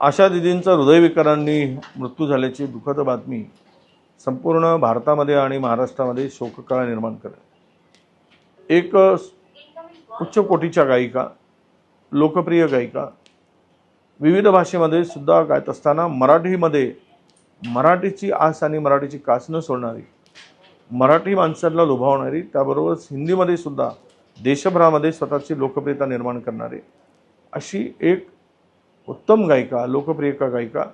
आशा दिदींचा हृदयविकारांनी मृत्यू झाल्याची दुःखद बातमी संपूर्ण भारतामध्ये आणि महाराष्ट्रामध्ये शोककळा निर्माण करेल। एक उच्च कोटीच्या गायिका, लोकप्रिय गायिका, विविध भाषेमध्ये सुद्धा गायत असताना मराठीची आस आणि मराठीची कास न सोडणारी, मराठी माणसांना लोभावणारी, त्याबरोबरच हिंदीमध्ये सुद्धा देशभरामध्ये स्वतःची लोकप्रियता निर्माण करणारी अशी एक उत्तम गायिका, लोकप्रिय गायिका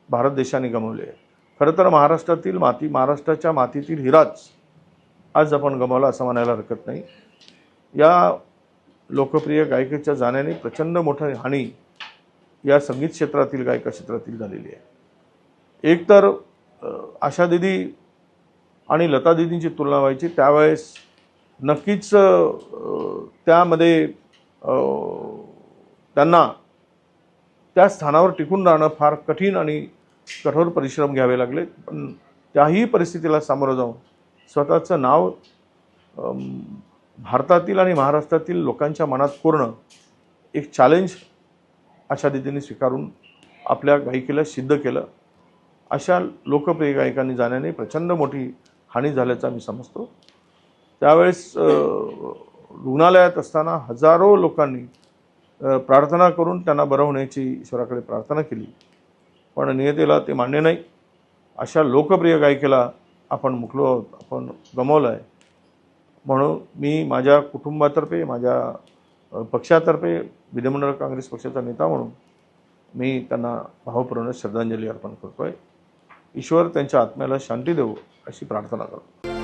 भारत देशाने गमावली आहे। खरं तर महाराष्ट्राच्या मातीतील हिराच आज आपण गमावला असं म्हणायला हरकत नाही। या लोकप्रिय गायिकेच्या जाण्याने प्रचंड मोठी हानी या संगीत क्षेत्रातील, गायका क्षेत्रातील झालेली आहे। एक तर आशा दिदी आणि लता दिदींची तुलना व्हायची त्यावेळेस नक्कीच त्यामध्ये त्यांना त्या स्थानावर टिकून राहणं फार कठीण आणि कठोर परिश्रम घ्यावे लागले, पण त्याही परिस्थितीला सामोरं जाऊन स्वतःचं नाव भारतातील आणि महाराष्ट्रातील लोकांच्या मनात कोरणं एक चॅलेंज आशा दिदींनी स्वीकारून आपल्या गायिकेला सिद्ध केलं। अशा लोकप्रिय गायकांनी जाण्याने प्रचंड मोठी हानी झाल्याचं मी समजतो। त्यावेळेस रुग्णालयात असताना हजारो लोकांनी प्रार्थना करून त्यांना बरं होण्याची ईश्वराकडे प्रार्थना केली, पण नियतीला ते मान्य नाही। अशा लोकप्रिय गायिकेला आपण मुकलो आहोत, आपण गमावलं आहे। म्हणून मी माझ्या कुटुंबातर्फे, माझ्या पक्षातर्फे, विधिमंडळ काँग्रेस पक्षाचा नेता म्हणून मी त्यांना भावपूर्ण श्रद्धांजली अर्पण करतो आहे। ईश्वर त्यांच्या आत्म्याला शांती देवो अशी प्रार्थना करतो।